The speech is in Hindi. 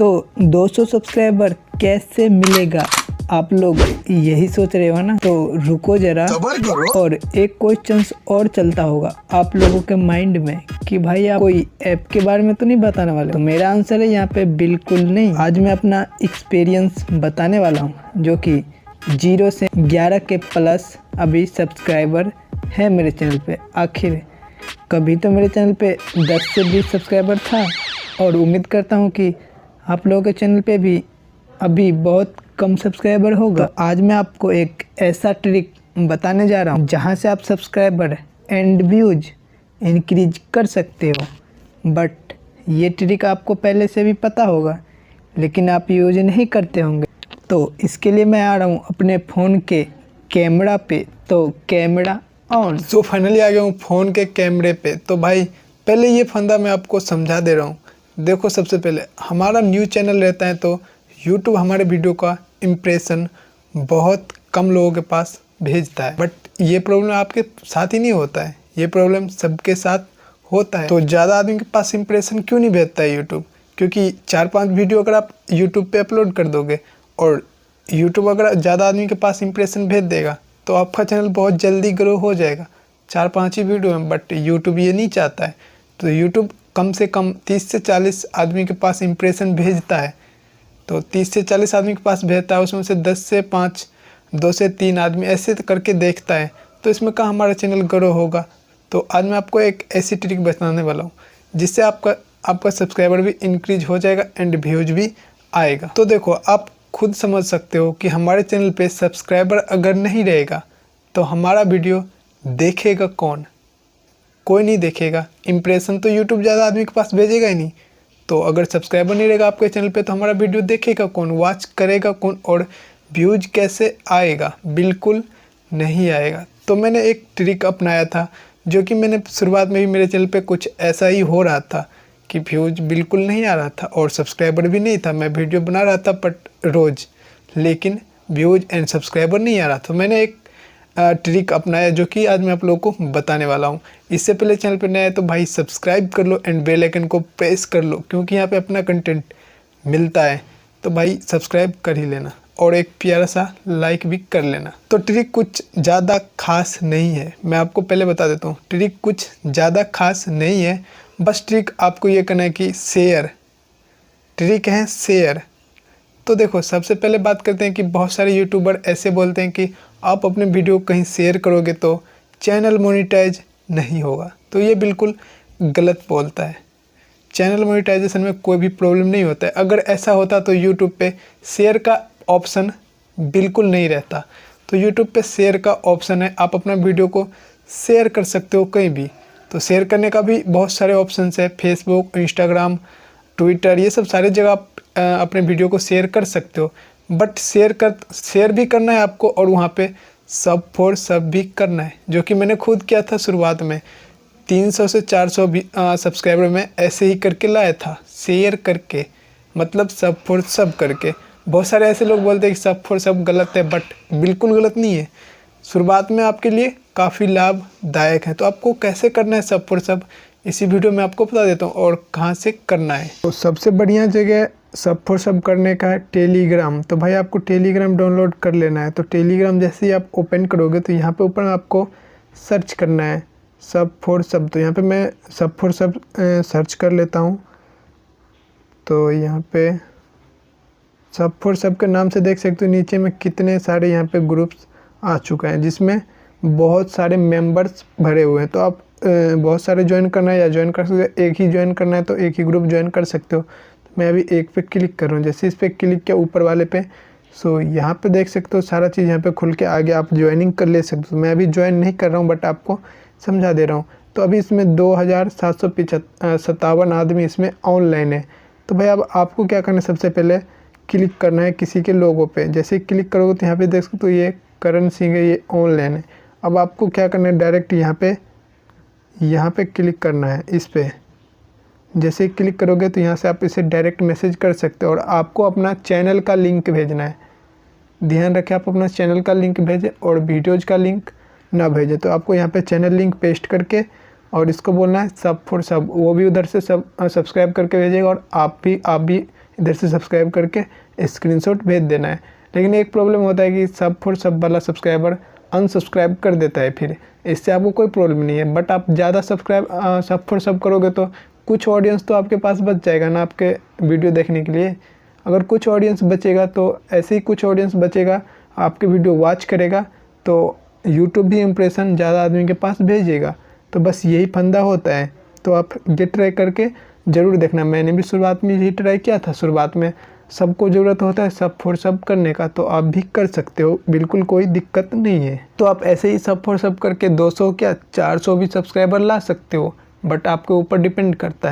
तो 200 सब्सक्राइबर कैसे मिलेगा, आप लोग यही सोच रहे हो ना। तो रुको जरा, और एक क्वेश्चन और चलता होगा आप लोगों के माइंड में कि भाई आप कोई ऐप के बारे में तो नहीं बताने वाले। तो मेरा आंसर है यहाँ पे बिल्कुल नहीं। आज मैं अपना एक्सपीरियंस बताने वाला हूँ, जो कि 0 से 11 के प्लस अभी सब्सक्राइबर है मेरे चैनल पे। आखिर कभी तो मेरे चैनल पे 10 से 20 सब्सक्राइबर था, और उम्मीद करता हूँ कि आप लोगों के चैनल पे भी अभी बहुत कम सब्सक्राइबर होगा। तो आज मैं आपको एक ऐसा ट्रिक बताने जा रहा हूँ जहाँ से आप सब्सक्राइबर एंड व्यूज इंक्रीज कर सकते हो। बट ये ट्रिक आपको पहले से भी पता होगा, लेकिन आप यूज नहीं करते होंगे। तो इसके लिए मैं आ रहा हूँ अपने फ़ोन के कैमरा पे। तो कैमरा ऑन। तो फाइनली आ गया हूँ फ़ोन के कैमरे पे। तो भाई पहले ये फंदा मैं आपको समझा दे रहा हूँ। देखो, सबसे पहले हमारा न्यूज़ चैनल रहता है, तो यूट्यूब हमारे वीडियो का इम्प्रेशन बहुत कम लोगों के पास भेजता है। बट ये प्रॉब्लम आपके साथ ही नहीं होता है, ये प्रॉब्लम सबके साथ होता है। तो ज़्यादा आदमी के पास इम्प्रेशन क्यों नहीं भेजता है यूट्यूब? क्योंकि 4-5 वीडियो अगर आप यूट्यूब पे अपलोड कर दोगे और यूट्यूब अगर ज़्यादा आदमी के पास इम्प्रेशन भेज देगा तो आपका चैनल बहुत जल्दी ग्रो हो जाएगा 4-5 ही वीडियो में। बट यूट्यूब ये नहीं चाहता है। तो यूट्यूब कम से कम 30 से 40 आदमी के पास इम्प्रेशन भेजता है। तो 30 से 40 आदमी के पास भेजता है, उसमें से 10 से 5, 2 से 3 आदमी ऐसे करके देखता है। तो इसमें कहाँ हमारा चैनल ग्रो होगा। तो आज मैं आपको एक ऐसी ट्रिक बताने वाला हूँ जिससे आपका सब्सक्राइबर भी इंक्रीज हो जाएगा एंड व्यूज भी आएगा। तो देखो, आप खुद समझ सकते हो कि हमारे चैनल पे सब्सक्राइबर अगर नहीं रहेगा तो हमारा वीडियो देखेगा कौन? कोई नहीं देखेगा। इम्प्रेशन तो यूट्यूब ज़्यादा आदमी के पास भेजेगा ही नहीं। तो अगर सब्सक्राइबर नहीं रहेगा आपके चैनल पे तो हमारा वीडियो देखेगा कौन, वॉच करेगा कौन, और व्यूज कैसे आएगा? बिल्कुल नहीं आएगा। तो मैंने एक ट्रिक अपनाया था, जो कि मैंने शुरुआत में भी मेरे चैनल पे कुछ ऐसा ही हो रहा था कि व्यूज बिल्कुल नहीं आ रहा था और सब्सक्राइबर भी नहीं था। मैं वीडियो बना रहा था बट रोज़, लेकिन व्यूज एंड सब्सक्राइबर नहीं आ रहा था। मैंने एक ट्रिक अपनाया जो कि आज मैं आप लोगों को बताने वाला हूँ। इससे पहले चैनल पर नया है तो भाई सब्सक्राइब कर लो एंड बेल आइकन को प्रेस कर लो, क्योंकि यहाँ पे अपना कंटेंट मिलता है। तो भाई सब्सक्राइब कर ही लेना और एक प्यारा सा लाइक भी कर लेना। तो ट्रिक कुछ ज़्यादा खास नहीं है, मैं आपको पहले बता देता हूँ। ट्रिक कुछ ज़्यादा खास नहीं है, बस ट्रिक आपको ये करना है कि शेयर। ट्रिक है शेयर। तो देखो, सबसे पहले बात करते हैं कि बहुत सारे यूट्यूबर ऐसे बोलते हैं कि आप अपने वीडियो कहीं शेयर करोगे तो चैनल मोनेटाइज नहीं होगा। तो ये बिल्कुल गलत बोलता है। चैनल मोनेटाइजेशन में कोई भी प्रॉब्लम नहीं होता है। अगर ऐसा होता तो यूट्यूब पे शेयर का ऑप्शन बिल्कुल नहीं रहता। तो यूट्यूब पे शेयर का ऑप्शन है, आप अपना वीडियो को शेयर कर सकते हो कहीं भी। तो शेयर करने का भी बहुत सारे ऑप्शंस है, फेसबुक, इंस्टाग्राम, ट्विटर, ये सब सारे जगह आप अपने वीडियो को शेयर कर सकते हो। बट शेयर भी करना है आपको, और वहाँ पे सब फॉर सब भी करना है, जो कि मैंने खुद किया था शुरुआत में। 300 से 400 भी सब्सक्राइबर में ऐसे ही करके लाया था, शेयर करके, मतलब सब फॉर सब करके। बहुत सारे ऐसे लोग बोलते हैं कि सब फॉर सब गलत है, बट बिल्कुल गलत नहीं है। शुरुआत में आपके लिए काफ़ी लाभदायक है। तो आपको कैसे करना है सब फॉर सब, इसी वीडियो में आपको बता देता हूँ, और कहाँ से करना है। तो सबसे बढ़िया जगह सब फॉर सब करने का है टेलीग्राम। तो भाई आपको टेलीग्राम डाउनलोड कर लेना है। तो टेलीग्राम जैसे ही आप ओपन करोगे तो यहाँ पे ऊपर आपको सर्च करना है सब फॉर सब। तो यहाँ पे मैं सब फॉर सब सर्च कर लेता हूँ। तो यहाँ पे सब फॉर सब के नाम से देख सकते हो नीचे में कितने सारे यहाँ पे ग्रुप्स आ चुका है, जिसमें बहुत सारे मेंबर्स भरे हुए हैं। तो आप बहुत सारे ज्वाइन करना है या ज्वाइन कर सकते हो, एक ही ज्वाइन करना है तो एक ही ग्रुप ज्वाइन कर सकते हो। तो मैं अभी एक पे क्लिक कर रहा हूँ। जैसे इस पर क्लिक किया ऊपर वाले पे, सो यहाँ पे देख सकते हो सारा चीज़ यहाँ पे खुल के आगे आप ज्वाइनिंग कर ले सकते हो। मैं अभी ज्वाइन नहीं कर रहा हूँ, बट आपको समझा दे रहा हूँ। तो अभी इसमें 2757 आदमी इसमें ऑनलाइन है। तो भाई अब आपको क्या करना है, सबसे पहले क्लिक करना है किसी के लोगों पे। जैसे ही क्लिक करोगे तो यहाँ पे देख सकते हो ये करण सिंह है, ये ऑनलाइन है। अब आपको क्या करना है, डायरेक्ट यहाँ पे क्लिक करना है इस पे। जैसे ही क्लिक करोगे तो यहाँ से आप इसे डायरेक्ट मैसेज कर सकते हो, और आपको अपना चैनल का लिंक भेजना है। ध्यान रखें, आप अपना चैनल का लिंक भेजें और वीडियोज़ का लिंक ना भेजें। तो आपको यहाँ पे चैनल लिंक पेस्ट करके और इसको बोलना है सब फॉर सब, वो भी उधर से सब सब्सक्राइब करके भेजेगा और आप भी इधर से सब्सक्राइब करके स्क्रीनशॉट भेज देना है। लेकिन एक प्रॉब्लम होता है कि सब फॉर सब वाला सब्सक्राइबर अनसब्सक्राइब कर देता है, फिर इससे आपको कोई प्रॉब्लम नहीं है। बट आप ज़्यादा सब्सक्राइब सब फॉर सब करोगे तो कुछ ऑडियंस तो आपके पास बच जाएगा ना आपके वीडियो देखने के लिए। अगर कुछ ऑडियंस बचेगा तो ऐसे ही कुछ ऑडियंस बचेगा आपके वीडियो वॉच करेगा, तो यूट्यूब भी इम्प्रेशन ज़्यादा आदमी के पास भेजेगा। तो बस यही फंदा होता है। तो आप ये ट्राई करके ज़रूर देखना। मैंने भी शुरुआत में यही ट्राई किया था। शुरुआत में सबको ज़रूरत होता है सब फॉर सब करने का, तो आप भी कर सकते हो, बिल्कुल कोई दिक्कत नहीं है। तो आप ऐसे ही सब फॉर सब करके 200 क्या 400 भी सब्सक्राइबर ला सकते हो, बट आपके ऊपर डिपेंड करता है।